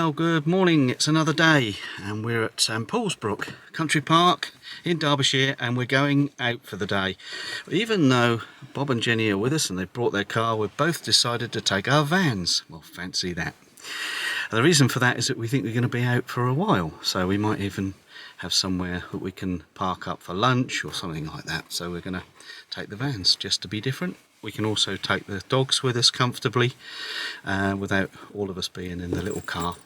Well, good morning. It's another day and we're at Poolsbrook Country Park in Derbyshire and we're going out for the day. Even though Bob and Jenny are with us and they've brought their car, we've both decided to take our vans. Well, fancy that. The reason for that is that we think we're going to be out for a while, so we might even have somewhere that we can park up for lunch or something like that. So we're going to take the vans just to be different. We can also take the dogs with us comfortably without all of us being in the little car.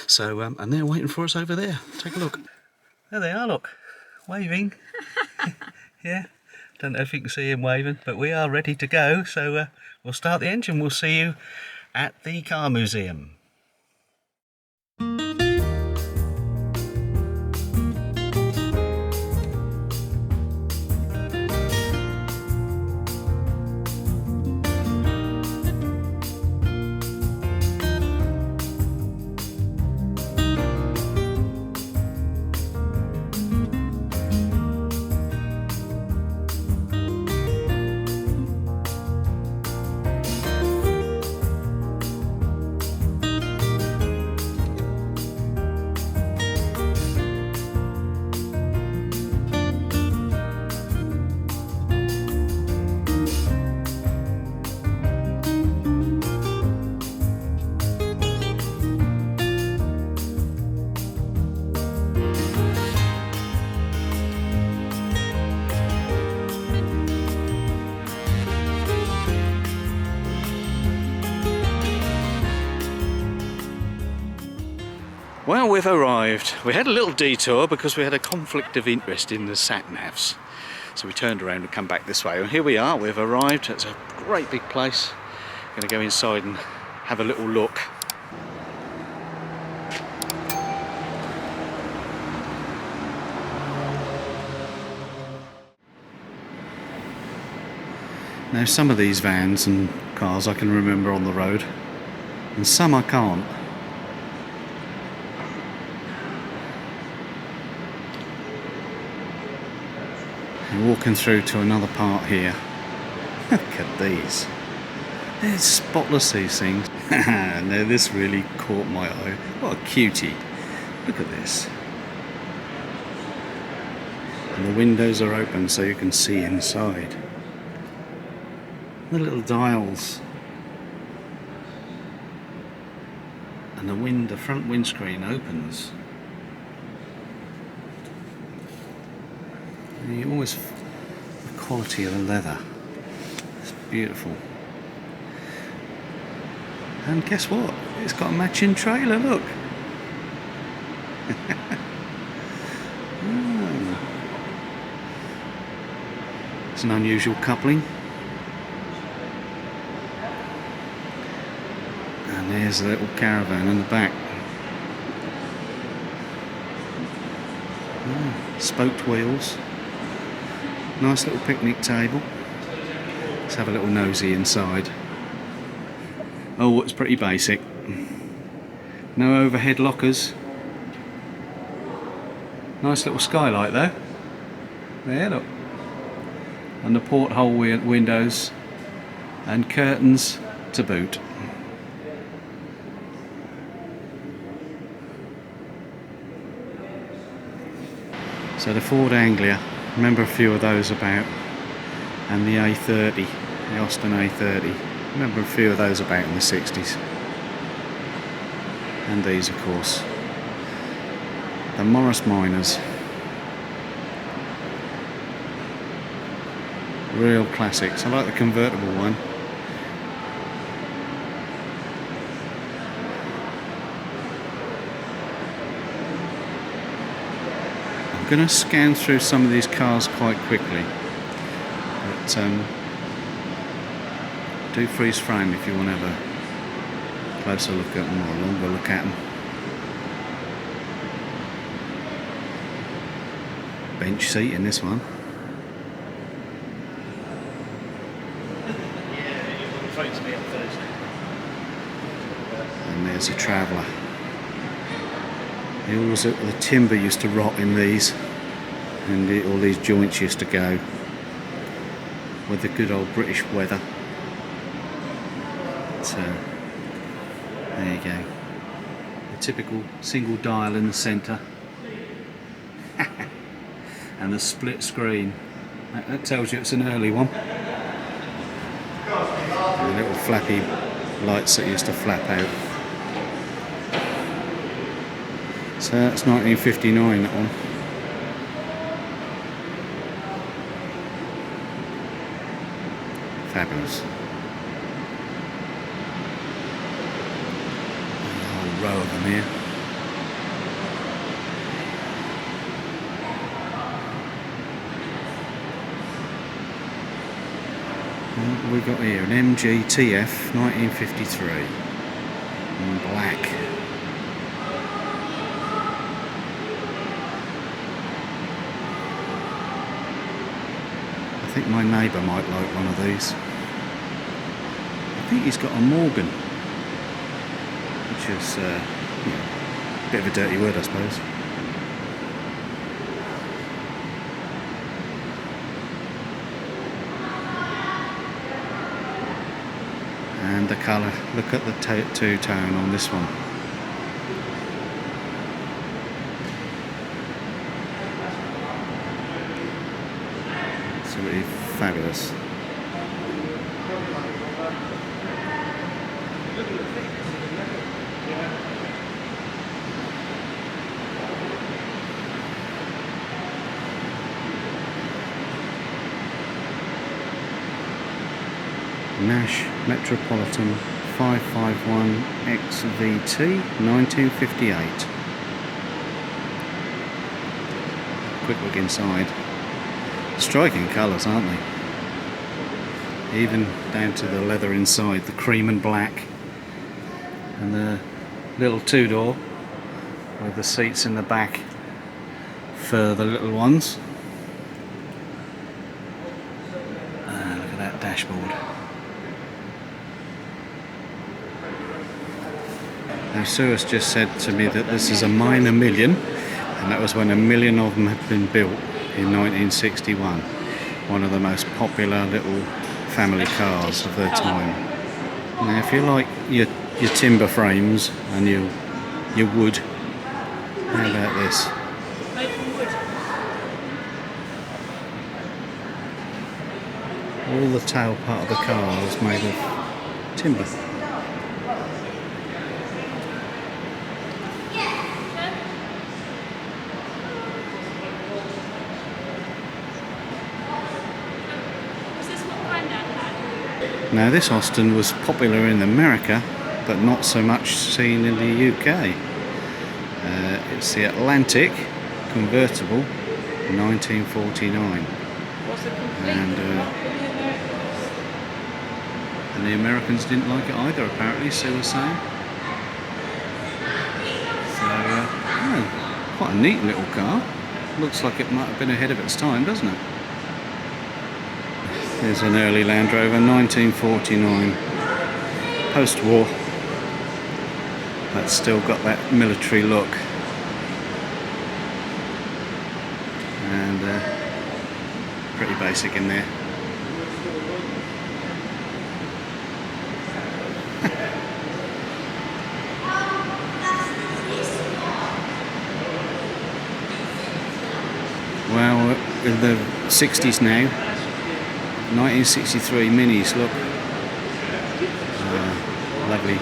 So, and they're waiting for us over there. Take a look. There they are, look, waving. Yeah, don't know if you can see him waving, but we are ready to go. So we'll start the engine. We'll see you at the car museum. Well, we've arrived. We had a little detour because we had a conflict of interest in the sat-navs. So we turned around and come back this way. And here we are, we've arrived. It's a great big place. I'm going to go inside and have a little look. Now, some of these vans and cars I can remember on the road, and some I can't. Walking through to another part here. Look at these. They're spotless, these things. Now this really caught my eye. What a cutie. Look at this. And the windows are open so you can see inside. The little dials. And the front windscreen opens. You always, the quality of the leather, it's beautiful. And guess what? It's got a matching trailer, look. Oh. It's an unusual coupling. And there's the little caravan in the back. Oh, spoked wheels. Nice little picnic table. Let's have a little nosy inside. Oh, it's pretty basic. No overhead lockers. Nice little skylight though. There, look. And the porthole windows and curtains to boot. So the Ford Anglia. Remember a few of those about, and the A30, the Austin A30. Remember a few of those about in the 60s. And these, of course, the Morris Minors. Real classics. I like the convertible one. I'm going to scan through some of these cars quite quickly, but do freeze frame if you want to have a closer look at them or a longer look at them. Bench seat in this one. And there's a Traveller. The timber used to rot in these, and all these joints used to go with the good old British weather. So there you go. typical single dial in the centre. And the split screen. That tells you it's an early one. And the little flappy lights that used to flap out. So that's 1959, that one. Fabulous. And a whole row of them here. What have we got here? An MkII 1953 in black. I think my neighbour might like one of these. I think he's got a Morgan, which is a bit of a dirty word, I suppose. And the colour, look at the two-tone on this one. Absolutely fabulous. Nash Metropolitan 551 XVT 1958. Quick look inside. Striking colours, aren't they? Even down to the leather inside, the cream and black. And the little two-door with the seats in the back for the little ones. Look at that dashboard. Now Sue has just said to me that this is a minor million, and that was when a million of them had been built in 1961. One of the most popular little family cars of their time. Now if you like your timber frames and your wood, how about this? All the tail part of the car is made of timber. Now this Austin was popular in America, but not so much seen in the UK. It's the Atlantic convertible, 1949, and the Americans didn't like it either, apparently, Sue was saying. So, quite a neat little car. Looks like it might have been ahead of its time, doesn't it? There's an early Land Rover, 1949, post-war. That's still got that military look. And pretty basic in there. Well, in the 60s now. 1963 Minis, look. Lovely.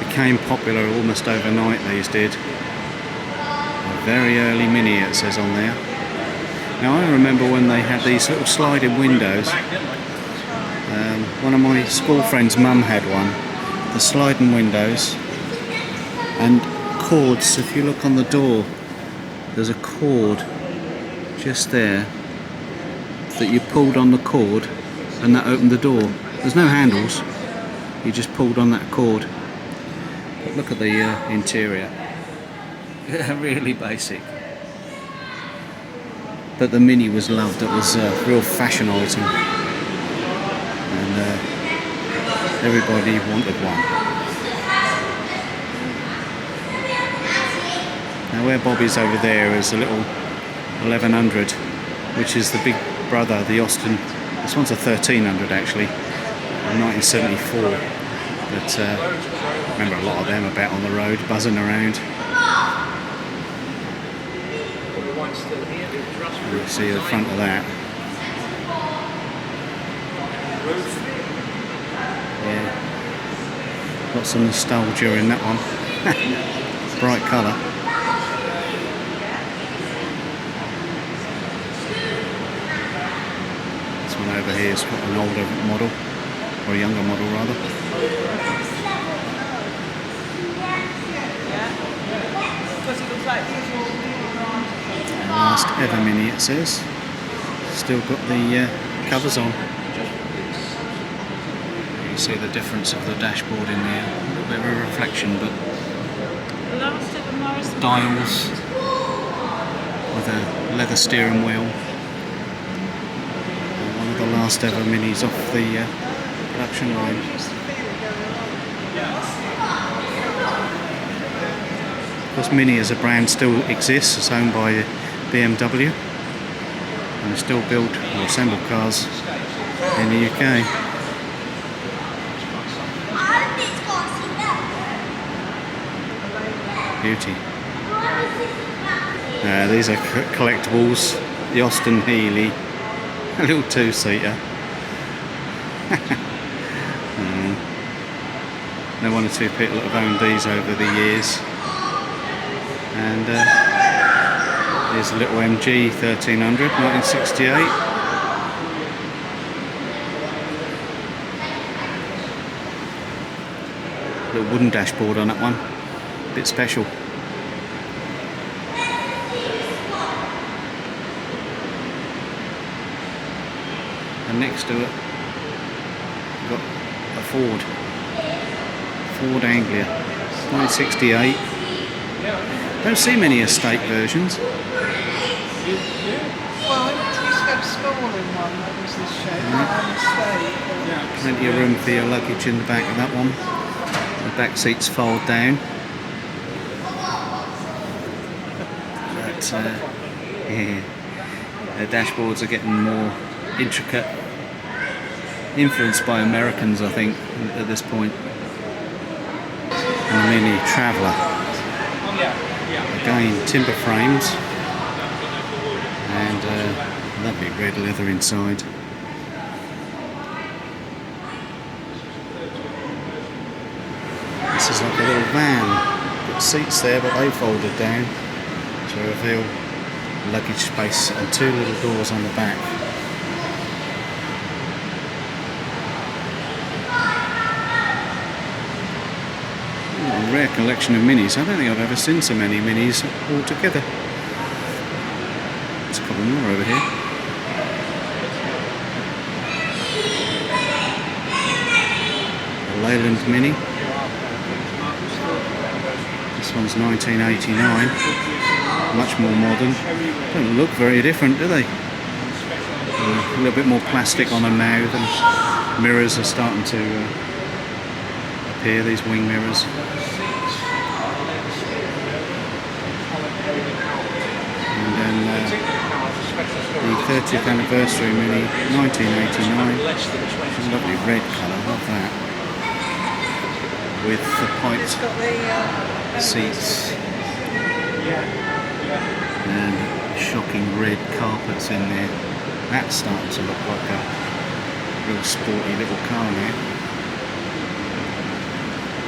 Became popular almost overnight, these did. A very early Mini, it says on there. Now I remember when they had these little sliding windows. One of my school friends' mum had one. The sliding windows. And cords, if you look on the door, there's a cord just there that you pulled on the cord and that opened the door. There's no handles, you just pulled on that cord. But look at the interior. Really basic. But the Mini was loved, it was a real fashion item. And everybody wanted one. Now where Bobby's over there is a little 1100, which is the big brother, the Austin. This one's a 1300 actually, 1974. but remember a lot of them about on the road, buzzing around. And you see the front of that. Yeah, lots of nostalgia in that one. Bright colour. This one over here is an older model, or a younger model rather. Last ever Mini, it says. Still got the covers on. You see the difference of the dashboard in there. A little bit of a reflection, but dials with a leather steering wheel. One of the last ever Minis off the production line. Of course, Mini as a brand still exists. It's owned by BMW, and they still build or assemble cars in the UK. Beauty. These are collectibles. The Austin Healey, a little two-seater. No, one or two people that have owned these over the years. And here's a little MG 1300, 1968. Little wooden dashboard on that one, a bit special. And next to it, we've got a Ford Anglia, 1968. Don't see many estate versions. Well, I used to have school in one that was this shape, Plenty of room for your luggage in the back of that one. The back seats fold down. But yeah, the dashboards are getting more intricate. Influenced by Americans, I think, at this point. And the Mini Traveller. Again, timber frames and lovely red leather inside. This is like a little van. Got seats there, but they folded down to reveal luggage space and two little doors on the back. A rare collection of Minis. I don't think I've ever seen so many Minis all together. There's a couple more over here. A Leyland Mini. This one's 1989. Much more modern. Don't look very different, do they? A little bit more plastic on them now. The mirrors are starting to appear, these wing mirrors. The 30th anniversary Mini, 1989. Lovely red colour, love that. With the piped seats and shocking red carpets in there. That's starting to look like a real sporty little car now.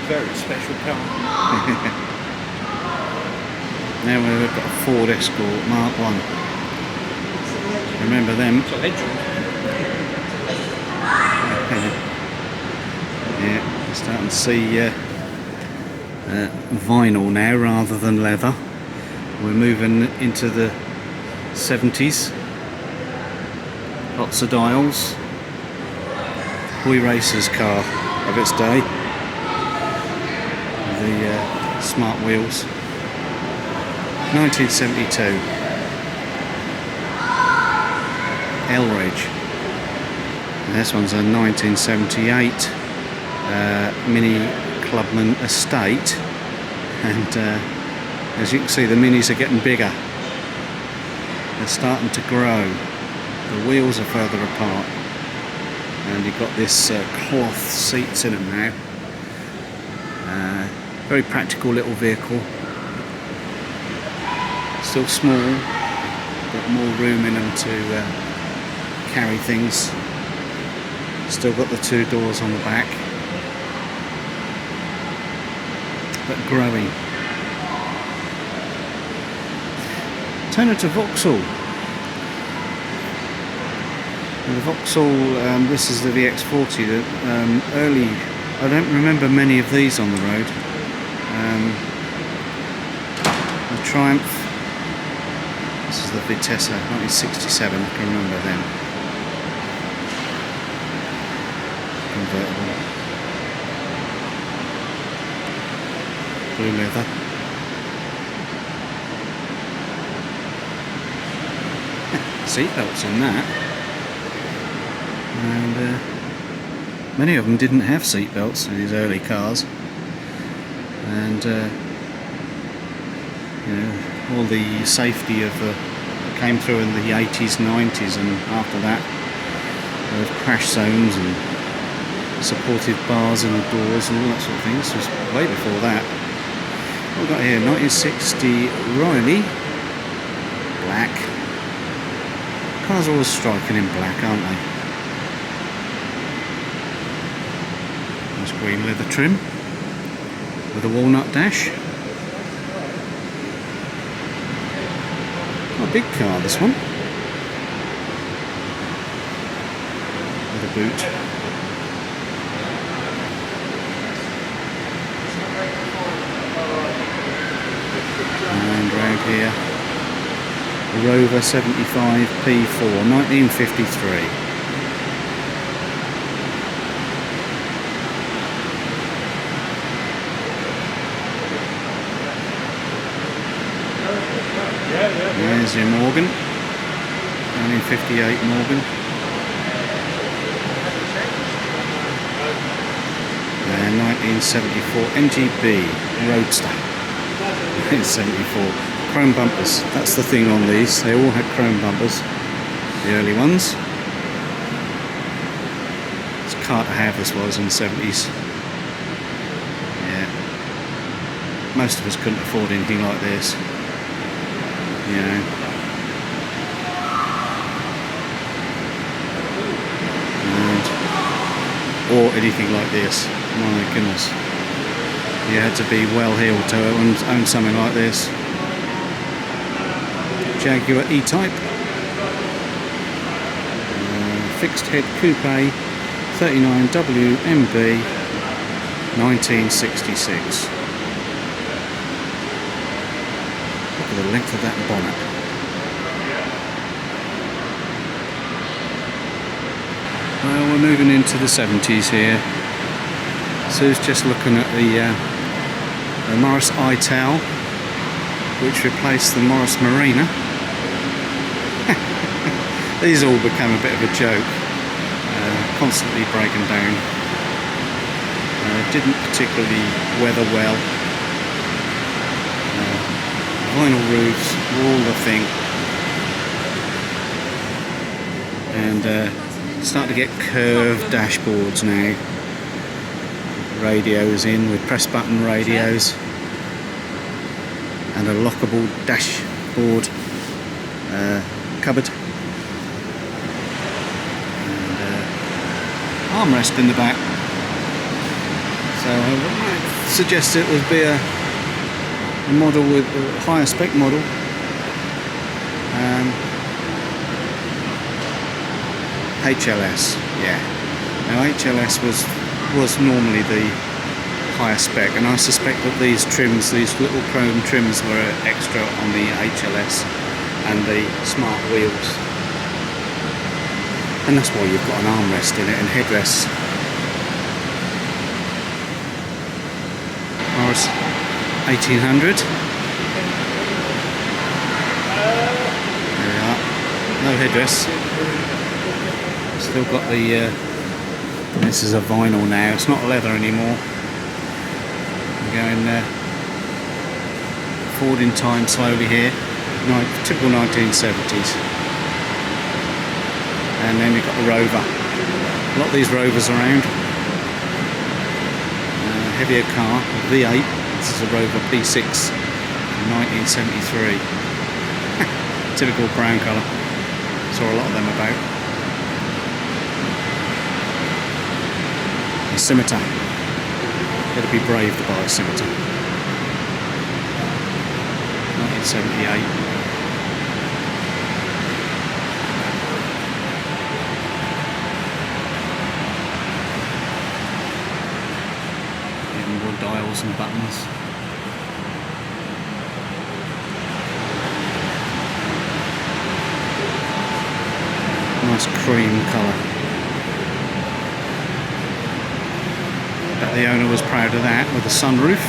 very special car. Now we've got a Ford Escort Mark 1. Remember them? It's a legend. Yeah, we're starting to see vinyl now rather than leather. We're moving into the 70s. Lots of dials. Boy Racer's car of its day. The smart wheels. 1972. Elridge. And this one's a 1978 Mini Clubman Estate. And as you can see, the Minis are getting bigger. They're starting to grow. The wheels are further apart. And you've got this cloth seats in them now. Very practical little vehicle. Still small, but more room in them to carry things. Still got the 2 doors on the back, but growing. Turn it to Vauxhall. The Vauxhall, this is the VX40. That early, I don't remember many of these on the road. The Triumph. This is the Vitessa, 1967. I can remember them. Convertible. Blue leather. Seatbelts in that. And many of them didn't have seatbelts in these early cars. And you know, all the safety of came through in the 80s, 90s, and after that, with crash zones and supportive bars in the doors and all that sort of thing. This was way before that. What we've got here, 1960 Riley, black. Cars are always striking in black, aren't they? Nice green leather trim with a walnut dash. A big car, this one. With a boot. And round here, the Rover 75 P4, 1953. There's your Morgan, 1958 Morgan. And 1974 MGB Roadster, 1974. Chrome bumpers, that's the thing on these, they all had chrome bumpers, the early ones. It's a car to have, this was in the 70s. Yeah. Most of us couldn't afford anything like this. You know. Or anything like this. My goodness. You had to be well heeled to own something like this. Jaguar E-Type. Fixed head coupe 39WMB 1966. Look at the length of that bonnet. Well, we're moving into the 70s here. Sue's just looking at the Morris iTow, which replaced the Morris Marina. These all become a bit of a joke, constantly breaking down. Didn't particularly weather well. Vinyl roofs were all the thing. And starting to get curved dashboards now. Radios in with press button radios. And a lockable dashboard cupboard. Armrest in the back, so I might suggest it would be a model with a higher spec model. HLS, yeah. Now HLS was normally the higher spec, and I suspect that these trims, these little chrome trims, were extra on the HLS and the smart wheels. And that's why you've got an armrest in it and headrests. Morris 1800. There we are. No headrests. Still got the. This is a vinyl now. It's not leather anymore. We're going forward in time slowly here. Typical 1970s. And then we've got the Rover. A lot of these Rovers around. Heavier car, V8. This is a Rover P6 from 1973. Typical brown colour. Saw a lot of them about. A scimitar. It'd be brave to buy a scimitar. 1978. Dials and buttons. Nice cream colour. I bet the owner was proud of that, with the sunroof,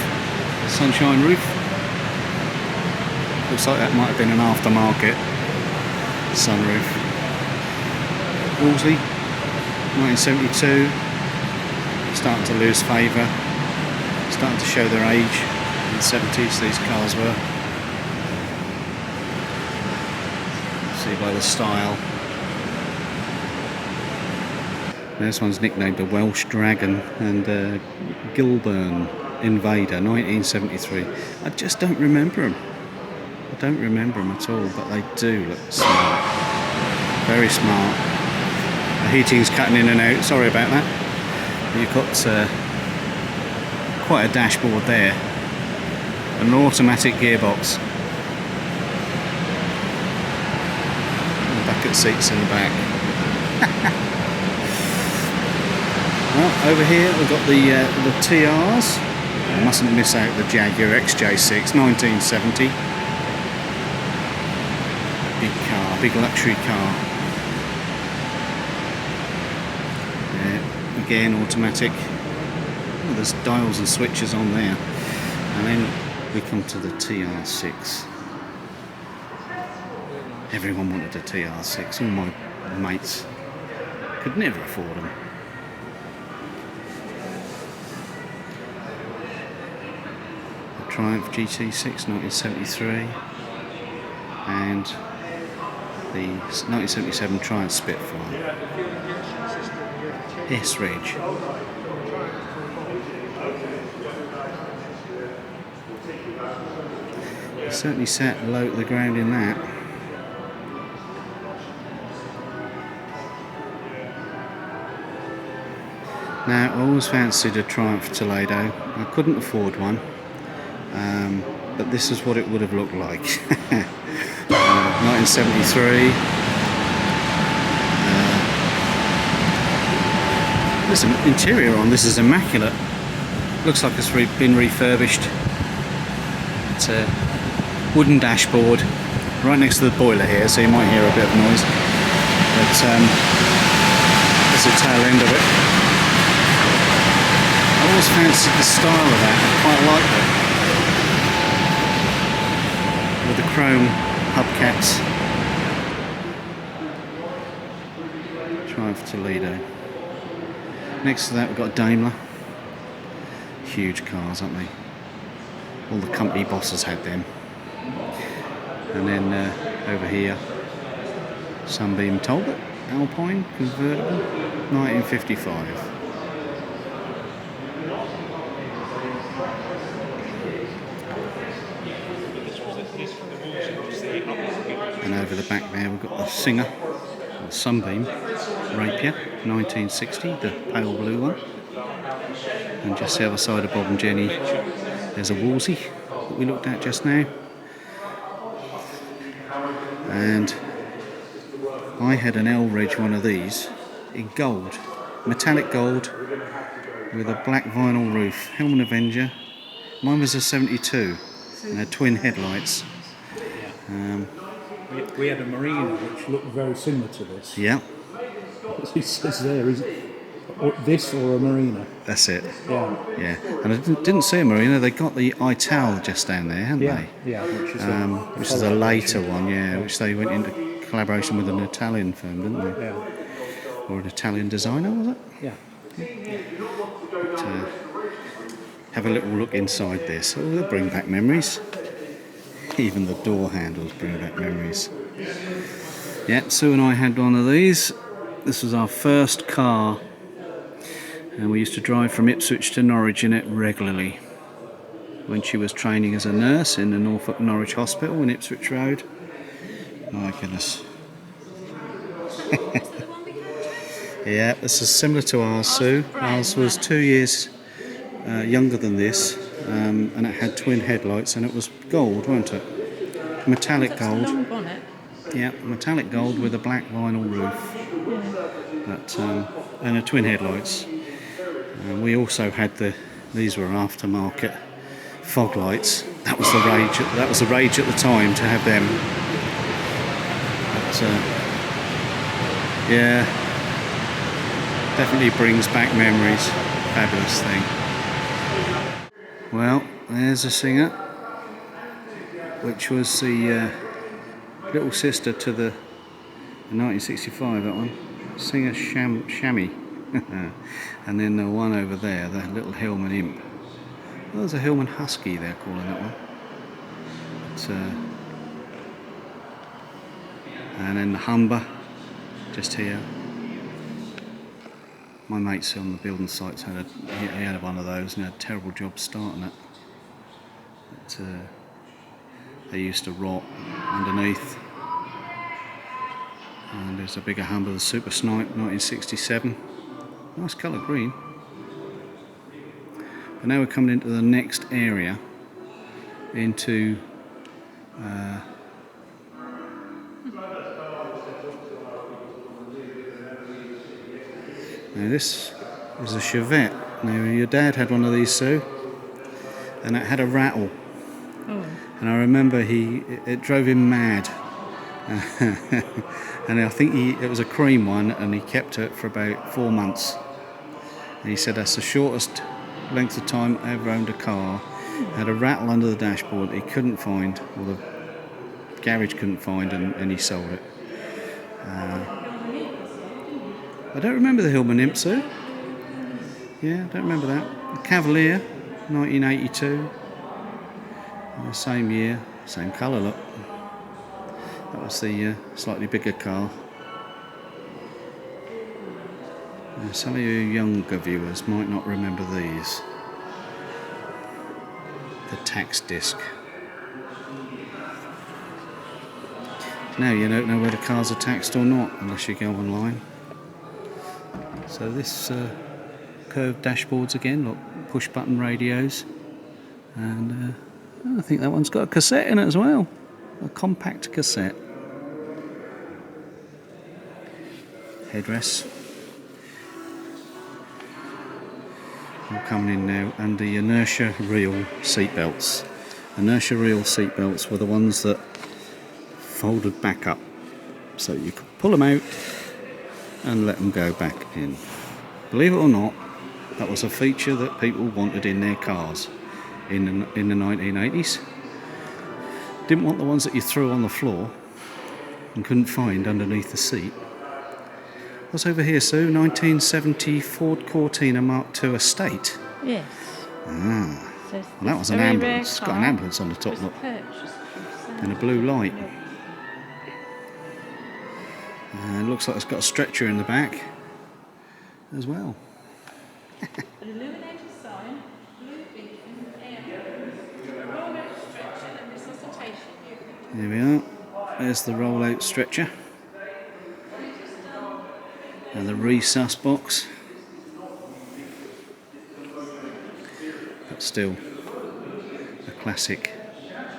sunshine roof. Looks like that might have been an aftermarket sunroof. Wolseley, 1972. Starting to lose favour. Starting to show their age. In the 70s these cars were. See by the style. This one's nicknamed the Welsh Dragon and Gilburn Invader 1973. I just don't remember them. I don't remember them at all, but they do look smart. Very smart. The heating's cutting in and out, sorry about that. You've got quite a dashboard there, an automatic gearbox, and bucket seats in the back. Well, over here we've got the TRs. I mustn't miss out the Jaguar XJ6 1970. Big car, big luxury car. Yeah, again automatic. There's dials and switches on there, and then we come to the TR6. Everyone wanted a TR6. All my mates could never afford them. The Triumph GT6 1973 and the 1977 Triumph Spitfire. S-Reg. Certainly sat low to the ground in that. Now I always fancied a Triumph Toledo. I couldn't afford one, but this is what it would have looked like. 1973. There's an interior on this is immaculate. Looks like it's been refurbished. It's a wooden dashboard right next to the boiler here, so you might hear a bit of noise, but that's the tail end of it. I always fancied the style of that. I quite like it with the chrome hubcaps. Triumph Toledo. Next to that we've got Daimler. Huge cars, aren't they? All the company bosses had them. And then over here, Sunbeam Talbot, Alpine, convertible, 1955. And over the back there we've got the Singer, the Sunbeam, Rapier, 1960, the pale blue one. And just the other side of Bob and Jenny, there's a Wolseley that we looked at just now. And I had an L-Reg one of these in gold, metallic gold with a black vinyl roof, Hellman Avenger. Mine was a 72 and had twin headlights. We had a Marina which looked very similar to this. Yeah. It says there, is it this or a Marina? That's it. Yeah. Yeah. And I didn't see a Marina, they got the Ital just down there, hadn't they? Yeah, Which is a later one, yeah, which they went into collaboration with an Italian firm, didn't they? Yeah. Or an Italian designer, was it? Yeah. But, have a little look inside this. Oh, they'll bring back memories. Even the door handles bring back memories. Yeah, Sue and I had one of these. This was our first car, and we used to drive from Ipswich to Norwich in it regularly. when she was training as a nurse in the Norfolk Norwich Hospital in Ipswich Road. My goodness. Yeah, this is similar to ours, Sue. Ours was 2 years younger than this, and it had twin headlights, and it was gold, wasn't it? Metallic gold. Long bonnet. Yeah, metallic gold with a black vinyl roof. Yeah. And a twin headlights. We also had these were aftermarket fog lights. That was the rage. That was the rage at the time to have them. But, yeah, definitely brings back memories. Fabulous thing. Well, there's a Singer, which was the little sister to the 1965. That one, Singer Chamois. And then the one over there, the little Hillman Imp. Well, there's a Hillman Husky they're calling that one. And then the Humber, just here. My mates on the building sites he had one of those and had a terrible job starting it. They used to rot underneath. And there's a bigger Humber, the Super Snipe, 1967. Nice colour green. But now we're coming into the next area, into now this is a Chevette. Now your dad had one of these, Sue, and it had a rattle. Oh. And I remember it drove him mad. And I think it was a cream one, and he kept it for about 4 months. And he said that's the shortest length of time I ever owned a car. Had a rattle under the dashboard he couldn't find, or the garage couldn't find, and he sold it. I don't remember the Hillman Imp, Sue. Yeah, I don't remember that. The Cavalier, 1982. Same year, same colour, look. That was the slightly bigger car. Some of you younger viewers might not remember these. The tax disc. Now you don't know whether cars are taxed or not unless you go online. So this curved dashboards again, look, push button radios, and I think that one's got a cassette in it as well, a compact cassette. Headrests. All coming in now, and the inertia reel seat belts. Inertia reel seat belts were the ones that folded back up, so you could pull them out and let them go back in. Believe it or not, that was a feature that people wanted in their cars in the 1980s. Didn't want the ones that you threw on the floor and couldn't find underneath the seat. What's over here, Sue? 1970 Ford Cortina Mark II Estate. Yes. Ah. So Well, that was an ambulance. It's got an ambulance on the top, look. And a blue light. And it looks like it's got a stretcher in the back as well. An illuminated sign, blue beacon, air, roll-out stretcher and resuscitation unit. There we are. There's the roll-out stretcher. And the resus box. But still, a classic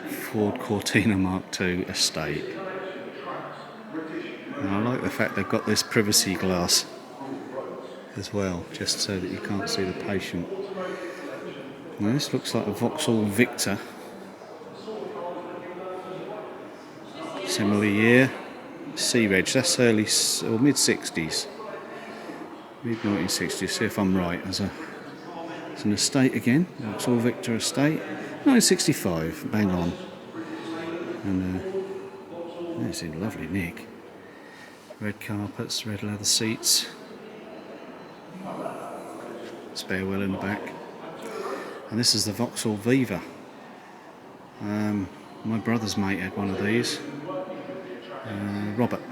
Ford Cortina Mark II Estate. And I like the fact they've got this privacy glass as well, just so that you can't see the patient. Now this looks like a Vauxhall Victor. Similar year. C-Reg, that's early or mid-60s. Mid-1960s, see if I'm right. It's an estate again, Vauxhall Victor Estate. 1965, bang on. And it's in lovely nick. Red carpets, red leather seats. Spare wheel in the back. And this is the Vauxhall Viva. My brother's mate had one of these. Robert.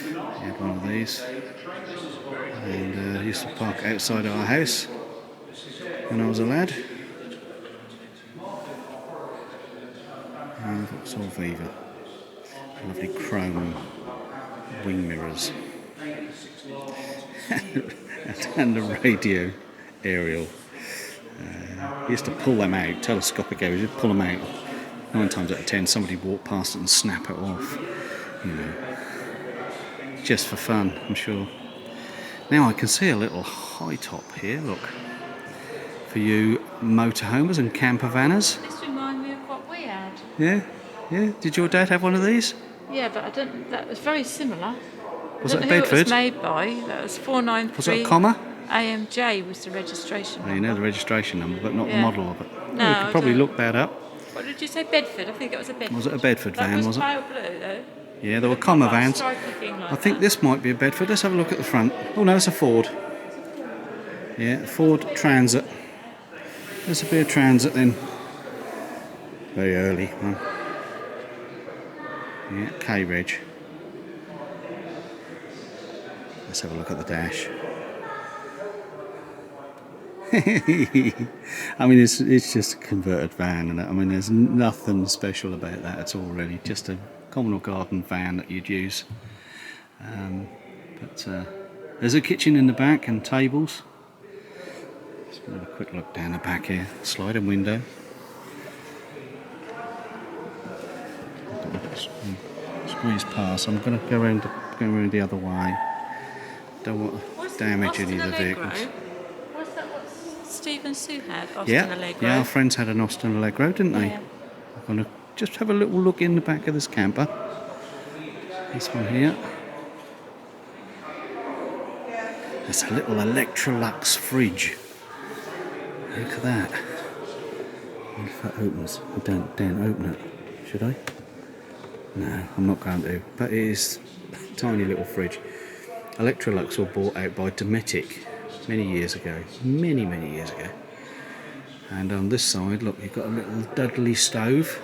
He had one of these. And he used to park outside our house when I was a lad. Vauxhall Viva. Lovely chrome wing mirrors. And the radio aerial. You used to pull them out, telescopic aerial, you'd pull them out. 9 times out of 10 somebody walked past it and snap it off. You know. Just for fun, I'm sure. Now I can see a little high top here, look. For you motorhomers and camper vanners. This reminds me of what we had. Yeah, yeah. Did your dad have one of these? Yeah, but I don't. That was very similar. Was it a I don't know who Bedford? it was made by. That was 493. Was it a comma? AMJ was the registration Oh, number. you know the registration number, but not the Yeah. model of it. No, Oh, you could I probably don't. look that up. What did you say, Bedford? I think it was a Bedford. Was it a Bedford van, That was it? pale blue, though. Yeah, there were comma Quite a vans. stripy thing like I think that. this might be a Bedford. Let's have a look at the front. Oh no, it's a Ford. Yeah, Ford Transit. This will be a Transit then. Very early one. Yeah, K-Reg. Let's have a look at the dash. I mean, it's just a converted van, and I mean, there's nothing special about that at all, really. Just a common or garden van that you'd use. But there's a kitchen in the back and tables. Just have a quick look down the back here. Sliding window. Squeeze past. I'm going to go around the other way. Don't want to damage any of the vehicles. What's that? What Steve and Sue had? Austin Yeah, Allegro. yeah, our friends had an Austin Allegro, didn't they? Yeah. I'm going to just have a little look in the back of this camper. This one here. There's a little Electrolux fridge. Look at that. I wonder if that opens. I don't open it. Should I? No, I'm not going to. But it is a tiny little fridge. Electrolux were bought out by Dometic many years ago. Many years ago. And on this side, look, you've got a little Dudley stove.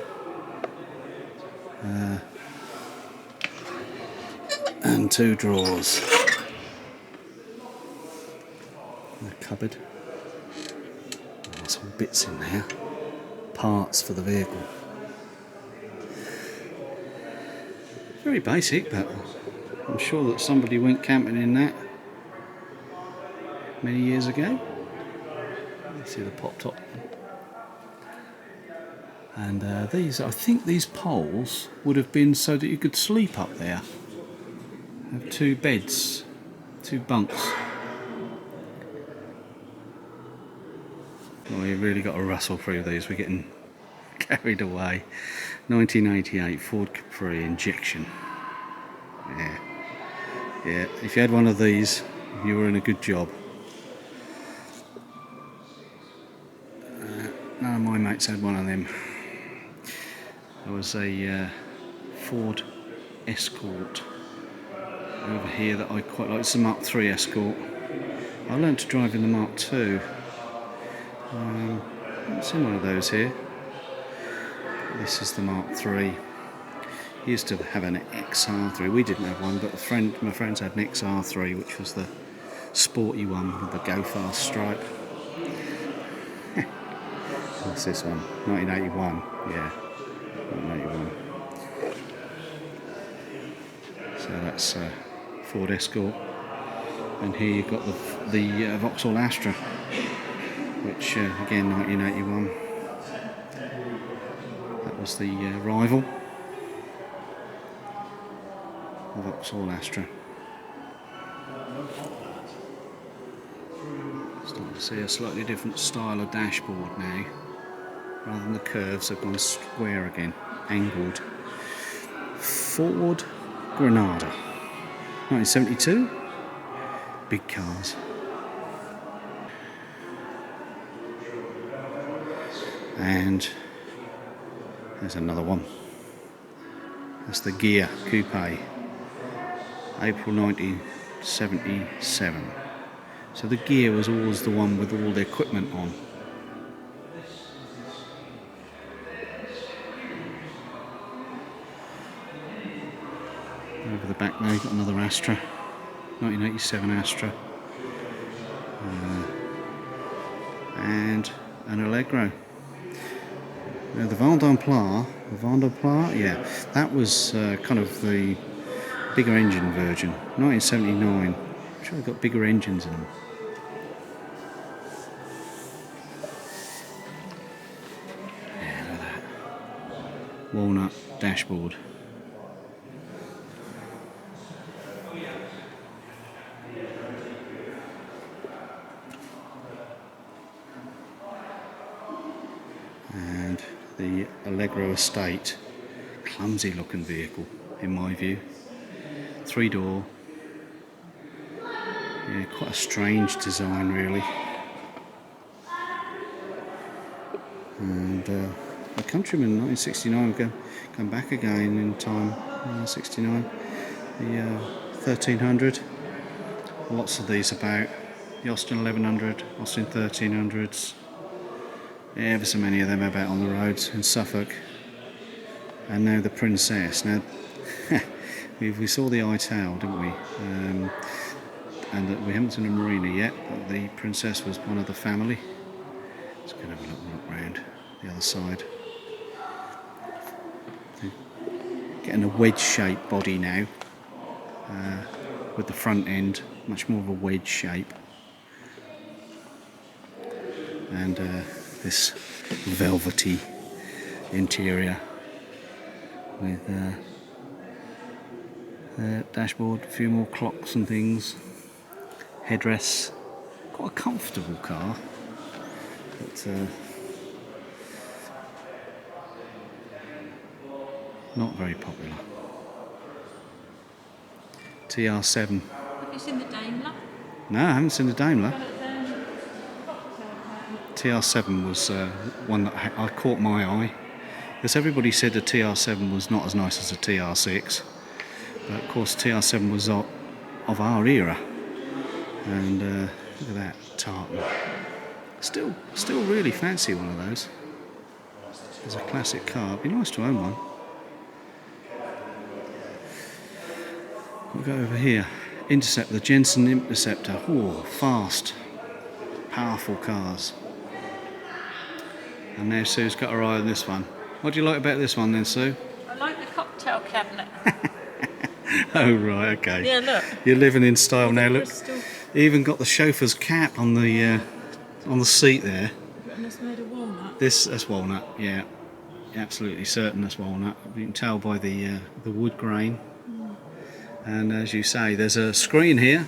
And 2 drawers. And a cupboard. There's some bits in there. Parts for the vehicle. Very basic, but I'm sure that somebody went camping in that many years ago. You see the pop top. And these, I think these poles would have been so that you could sleep up there. Have 2 beds, 2 bunks. Well, you've really got to rustle through these. We're getting carried away. 1988 Ford Capri injection. Yeah. Yeah, if you had one of these, you were in a good job. None of my mates had one of them. There was a Ford Escort over here that I quite like. It's a Mark III Escort. I learned to drive in the Mark II. I've seen one of those here. This is the Mark III. He used to have an XR3. We didn't have one, but my friends had an XR3, which was the sporty one with the Go Fast stripe. What's this one? 1981. Yeah, 1981. So that's Ford Escort. And here you've got the Vauxhall Astra, which again 1981. That was the rival. The Vauxhall Astra. Starting to see a slightly different style of dashboard now. Rather than the curves, they've gone square again, angled. Ford Granada, 1972. Big cars. And there's another one. That's the Gear Coupe. April 1977. So the Gear was always the one with all the equipment on. Over the back now, you've got another Astra. 1987 Astra. And an Allegro. Now the Vendopla, yeah, that was kind of the bigger engine version, 1979. I'm sure they've got bigger engines in them. Yeah, look at that. Walnut dashboard. And the Allegro Estate, clumsy looking vehicle in my view. 3-door, yeah, quite a strange design really. And the Countryman 1969, going back again in time, 69, the 1300, lots of these about, the Austin 1100, Austin 1300s, ever so many of them about on the roads in Suffolk. And now the Princess. Now we saw the Ital, didn't we? And that we haven't seen a Marina yet, but the Princess was one of the family. Let's go and have a look round the other side. Getting a wedge-shaped body now, with the front end much more of a wedge shape, and this velvety interior with dashboard, a few more clocks and things, headrests. Quite a comfortable car, but not very popular. TR7. Have you seen the Daimler? No, I haven't seen the Daimler. TR7 was one that I caught my eye, because everybody said the TR7 was not as nice as the TR6, but of course TR7 was of our era. And look at that tartan. Still really fancy one of those. It's a classic car. It'd be nice to own one. We'll go over here. Interceptor, the Jensen Interceptor. Oh, fast, powerful cars. And now Sue's got her eye on this one. What do you like about this one then, Sue? I like the cocktail cabinet. Oh right, okay. Yeah, look. You're living in style now. Look, Crystal. even got the chauffeur's cap on the seat there. And it's made of walnut. That's walnut, yeah. Absolutely certain that's walnut. You can tell by the wood grain. And as you say, there's a screen here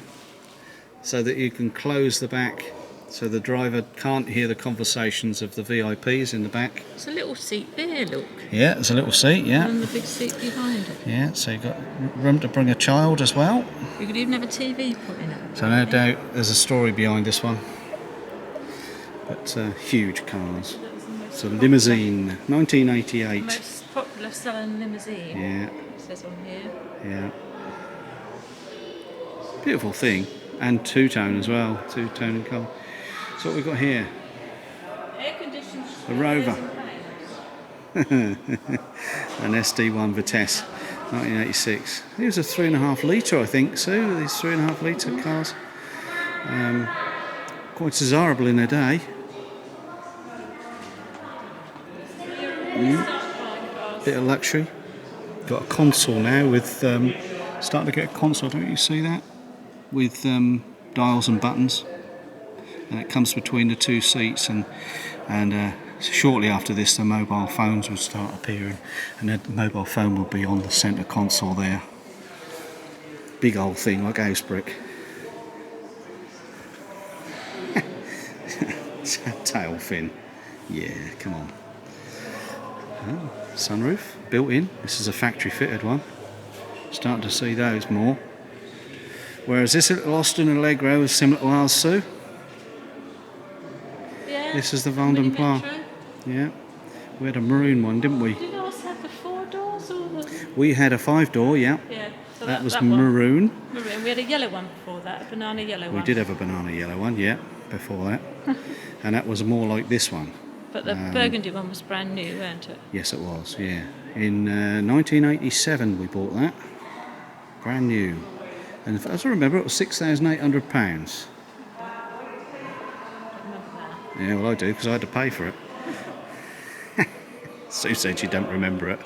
so that you can close the back so the driver can't hear the conversations of the VIPs in the back. There's a little seat there, look. Yeah, there's a little seat, yeah. And the big seat behind it. Yeah, so you've got room to bring a child as well. You could even have a TV put in it. So no doubt there's a story behind this one. But huge cars. It's a limousine, 1988. Most popular selling limousine. Yeah, It says on here. yeah. Beautiful thing, and two-tone as well, two-tone colour. So what we've got here, Air conditioned. the Rover, an SD1 Vitesse, 1986. It was a 3.5 litre, I think. So these 3.5 litre cars, quite desirable in their day. Bit of luxury. Got a console now with starting to get a console. Don't you see that? With dials and buttons, and it comes between the two seats, and shortly after this the mobile phones will start appearing, and the mobile phone will be on the centre console there. Big old thing like house brick. Tail fin, yeah, come on. Oh, sunroof built in. This is a factory fitted one. Starting to see those more. Whereas this little Austin Allegro is similar to ours, Sue. Yeah. This is the Mini Vendopla. Metro. Yeah. We had a maroon one, didn't we? Did ours have the 4 doors or the... We had a 5-door, yeah. Yeah. So That was that one. maroon. Maroon. We had a yellow one before that, a banana yellow one. We did have a banana yellow one, yeah, before that. And that was more like this one. But the burgundy one was brand new, weren't it? Yes, it was, yeah. In 1987 we bought that. Brand new. And as I remember, it was £6,800. Remember that. Yeah, well I do, because I had to pay for it. Sue said she don't remember it.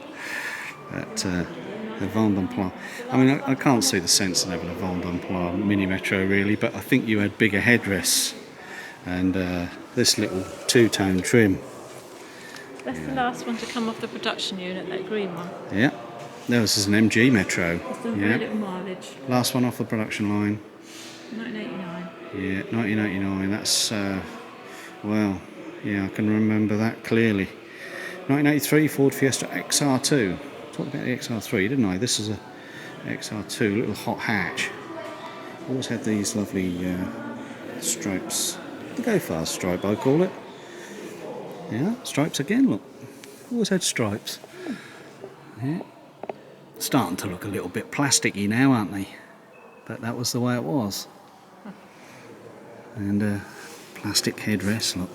But the Vendôme. I mean, I can't see the sense in having a Vendôme Mini Metro really, but I think you had bigger headrests and this little two-tone trim. That's the last one to come off the production unit, that green one. Yeah, this is an MG Metro. It's done very little mileage. Last one off the production line. 1989. Yeah, 1989. That's well, yeah, I can remember that clearly. 1983 Ford Fiesta XR2. Talked about the XR3, didn't I? This is a XR2, little hot hatch. Always had these lovely stripes. The go fast stripe, I call it. Yeah, stripes again. Look, always had stripes. Yeah, starting to look a little bit plasticky now, aren't they? But that was the way it was. And plastic headrest, look.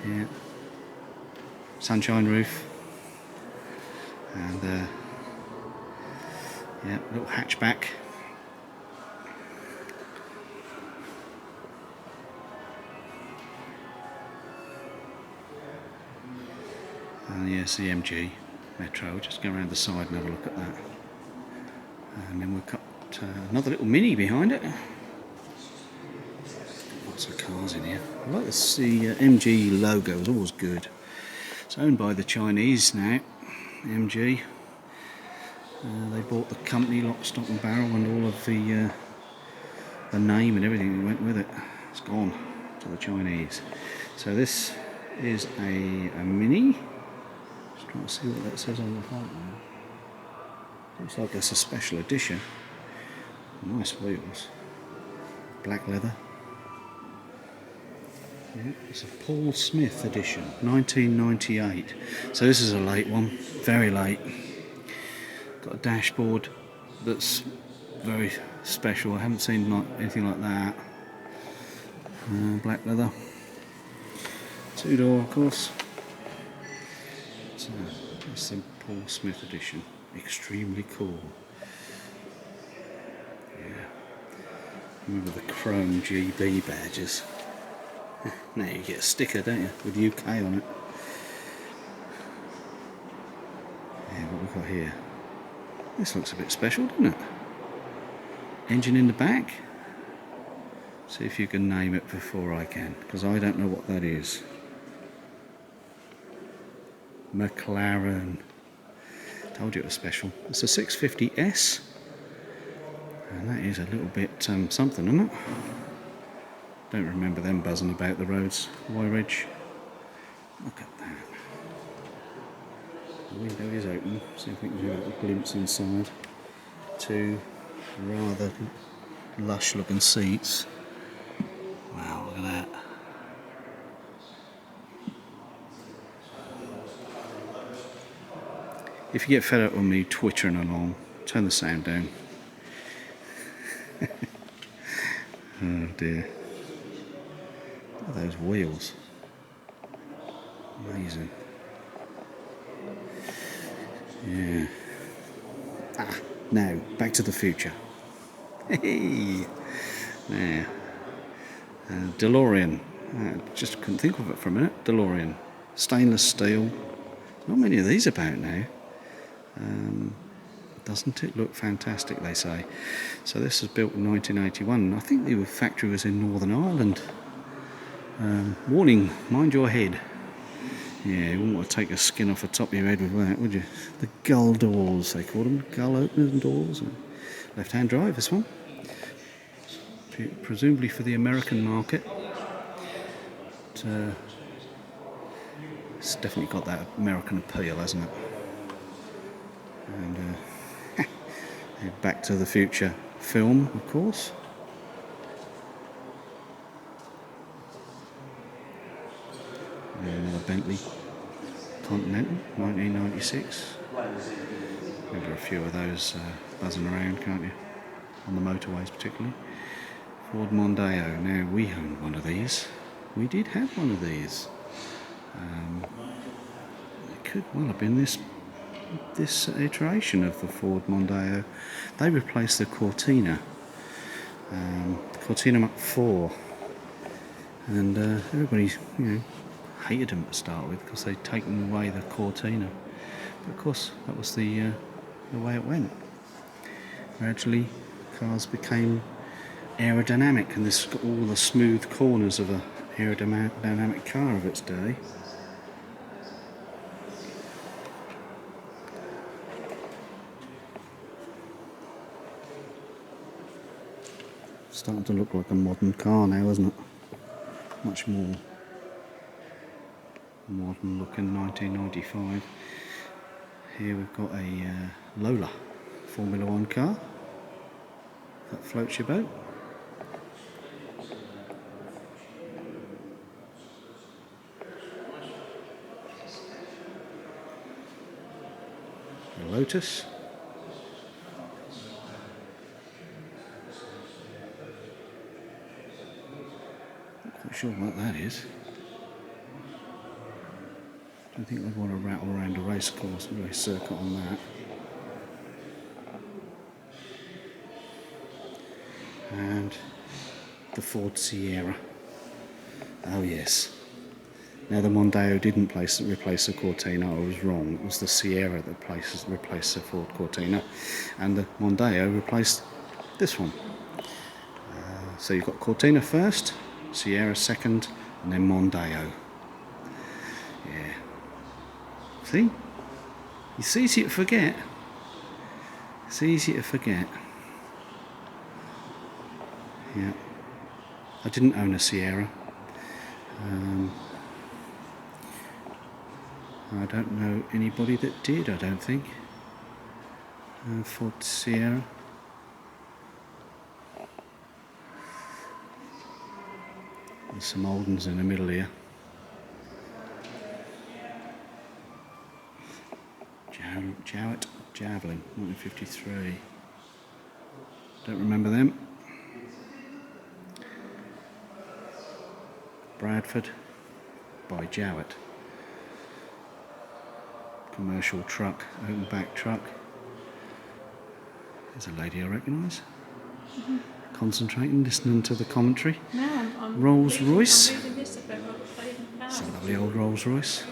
Yeah. Sunshine roof. And yeah, little hatchback. And yes, the MG Metro. We'll just go around the side and have a look at that. And then we've got another little Mini behind it. Lots of cars in here. I like to see MG logo, is always good. It's owned by the Chinese now, MG. They bought the company lock, stock and barrel and all of the name and everything that went with it. It's gone to the Chinese. So this is a Mini. Just trying to see what that says on the front now. Looks like it's a special edition. Nice wheels. Black leather. Yeah, it's a Paul Smith edition, 1998. So this is a late one, very late. Got a dashboard that's very special. I haven't seen anything like that. Black leather. Two-door, of course. So it's the Paul Smith edition. Extremely cool. Yeah. Remember the chrome GB badges. Now you get a sticker, don't you, with UK on it. Yeah, what we've got here. This looks a bit special, doesn't it? Engine in the back. See if you can name it before I can, because I don't know what that is. McLaren. Told you it was special. It's a 650S. And that is a little bit something, isn't it? Don't remember them buzzing about the roads. Ridge. Look at that. The window is open. See if we can do a little glimpse inside. Two rather lush looking seats. Wow, look at that. If you get fed up with me twittering along, turn the sound down. Oh dear. Look at those wheels. Amazing. Yeah. Now, back to the future. Hey! There. DeLorean. Just couldn't think of it for a minute. DeLorean. Stainless steel. Not many of these about now. Doesn't it look fantastic, they say. So this was built in 1981. I think the factory was in Northern Ireland. Warning, mind your head. Yeah, you wouldn't want to take the skin off the top of your head with that, would you? The gull doors, they call them. Gull openers and doors. Left-hand drive, this one. Presumably for the American market. But, it's definitely got that American appeal, hasn't it? And Back to the Future film, of course. And another Bentley Continental, 1996. Remember a few of those buzzing around, can't you? On the motorways particularly. Ford Mondeo. Now we owned one of these. We did have one of these. It could well have been this iteration of the Ford Mondeo. They replaced the Cortina. The Cortina Mach 4. And everybody, hated them to start with because they'd taken away the Cortina. But of course, that was the way it went. Gradually, cars became aerodynamic, and this got all the smooth corners of a aerodynamic car of its day. Starting to look like a modern car now, isn't it? Much more modern looking. 1995. Here we've got a Lola Formula 1 car that floats your boat. A Lotus. Not sure what that is. I don't think I'd want to rattle around a race course, a race circuit on that. And the Ford Sierra. Oh yes. Now the Mondeo didn't replace the Cortina. I was wrong. It was the Sierra that replaced the Ford Cortina, and the Mondeo replaced this one. So you've got Cortina first, Sierra second, and then Mondeo. Yeah. See? It's easy to forget. It's easy to forget. Yeah. I didn't own a Sierra. I don't know anybody that did, I don't think. Ford Sierra. There's some old ones in the middle here. Javelin, 1953. Don't remember them. Bradford by Jowett. Commercial truck, open back truck. There's a lady I recognise. Concentrating, listening to the commentary. No, Rolls Royce. I'm reading this about It's a lovely old Rolls Royce.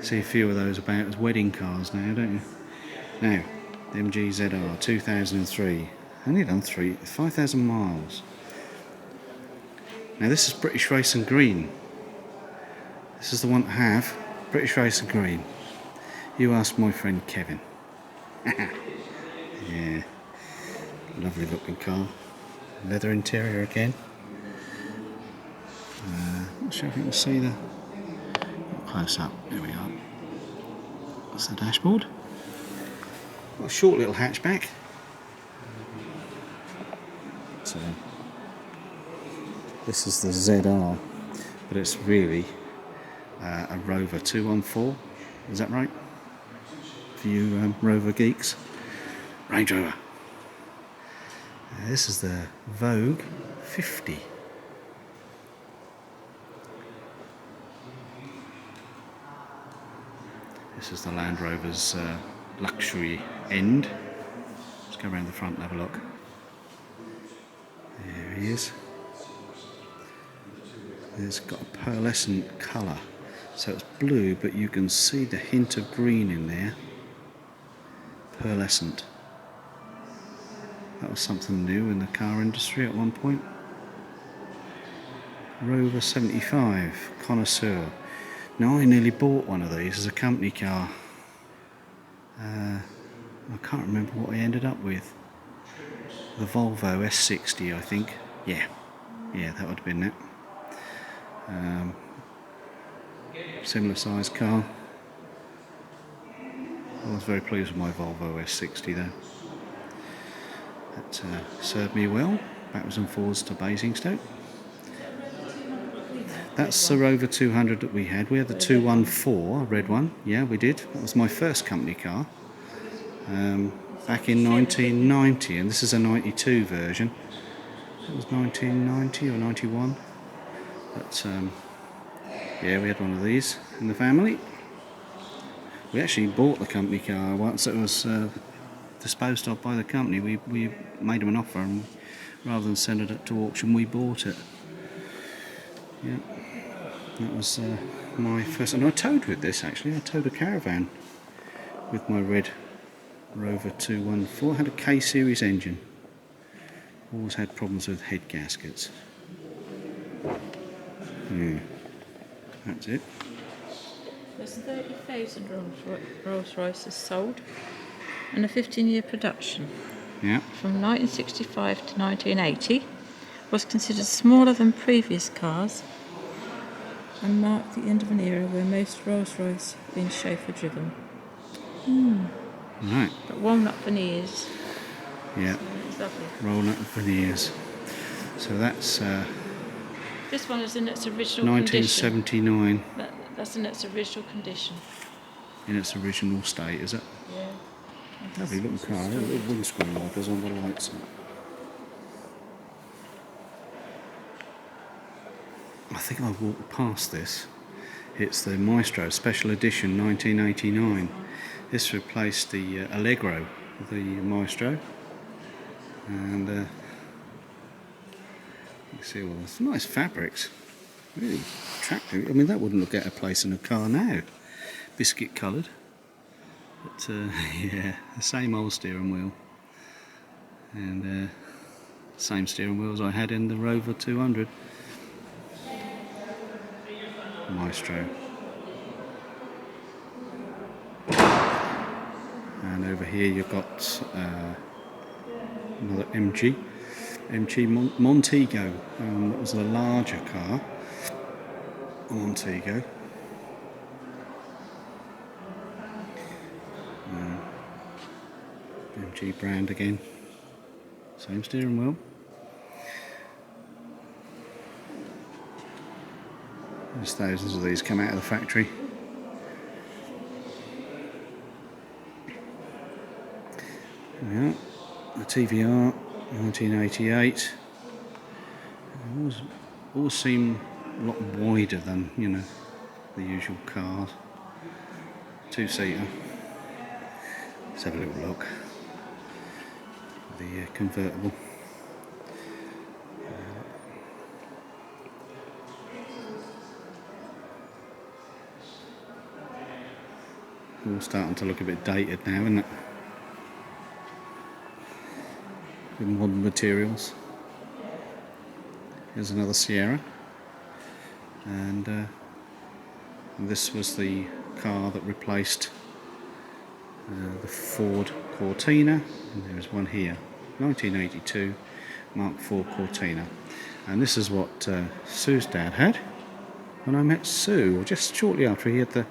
See a few of those about as wedding cars now, don't you? Now, the MkII 2003. Only done 5,000 miles. Now this is British Racing Green. This is the one to have. British Racing Green. You ask my friend Kevin. Yeah. Lovely looking car. Leather interior again. Not sure if you can see the close up. There we are. That's the dashboard. Got a short little hatchback. So this is the ZR, but it's really a Rover 214. Is that right? For you Rover geeks. Range Rover. This is the Vogue 50. This is the Land Rover's luxury end. Let's go around the front and have a look. There he is. It's got a pearlescent colour, so it's blue, but you can see the hint of green in there. Pearlescent. That was something new in the car industry at one point. Rover 75 Connoisseur. Now I nearly bought one of these as a company car. I can't remember what I ended up with. The Volvo S60, I think. Yeah, that would have been it. Similar size car. I was very pleased with my Volvo S60 though. That served me well, backwards and forwards to Basingstoke. That's the Rover 200 that we had. We had the 214, a red one. Yeah, we did. That was my first company car. Back in 1990, and this is a 92 version. It was 1990 or 91. But yeah, we had one of these in the family. We actually bought the company car once it was disposed of by the company. We made them an offer, and rather than send it to auction, we bought it. Yeah. That was my first, and I towed with this actually. I towed a caravan with my red Rover 214. Had a K series engine. Always had problems with head gaskets. Yeah, that's it. There's 30,000 Rolls Royces sold and a 15-year production. Yeah. From 1965 to 1980, was considered smaller than previous cars and marked the end of an era where most Rolls Royce have been chauffeur driven. Right. But walnut veneers. Yeah. It's lovely. Walnut veneers. So that's This one is in its original condition. 1979 That's in its original condition. in its original state, is it? Yeah. Lovely looking car. Little windscreen wipers on the lights. I think I walked past this. It's the Maestro Special Edition 1989. This replaced the Allegro, the Maestro. And you see all this nice fabrics. Really attractive. I mean, that wouldn't get a place in a car now. Biscuit coloured. But yeah, the same old steering wheel. And same steering wheels I had in the Rover 200. Maestro. And over here you've got another MG Montego. That was a larger car. A Montego. MG brand again. Same steering wheel. There's thousands of these come out of the factory. Yeah, the TVR, 1988. Always seem a lot wider than, you know, the usual cars. Two-seater. Let's have a little look. The convertible. All starting to look a bit dated now, isn't it? With modern materials. Here's another Sierra, and this was the car that replaced the Ford Cortina, and there's one here, 1982 Mark IV Cortina, and this is what Sue's dad had when I met Sue, just shortly after he had the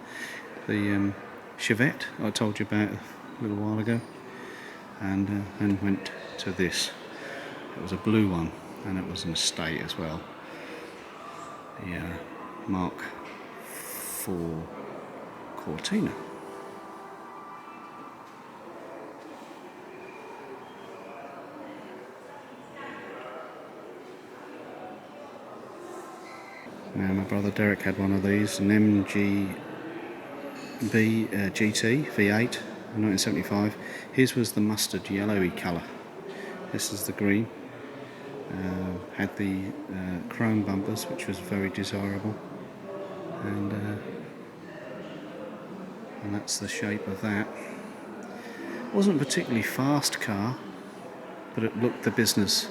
Chevette I told you about a little while ago, and went to this. It was a blue one, and it was an estate as well. The Mark IV Cortina. Now my brother Derek had one of these, an MkII GT V8 in 1975. His was the mustard yellowy colour. This is the green. Had the chrome bumpers, which was very desirable, and that's the shape of that. Wasn't a particularly fast car, but it looked the business.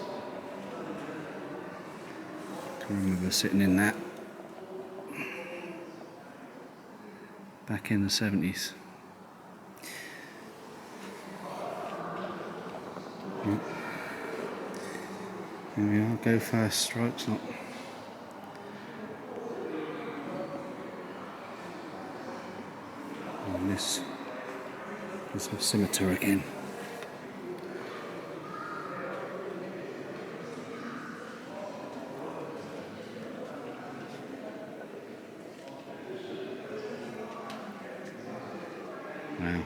I can remember sitting in that back in the 70s. Yeah. Here we are, go fast strokes, not. And this is a scimitar again. Wow.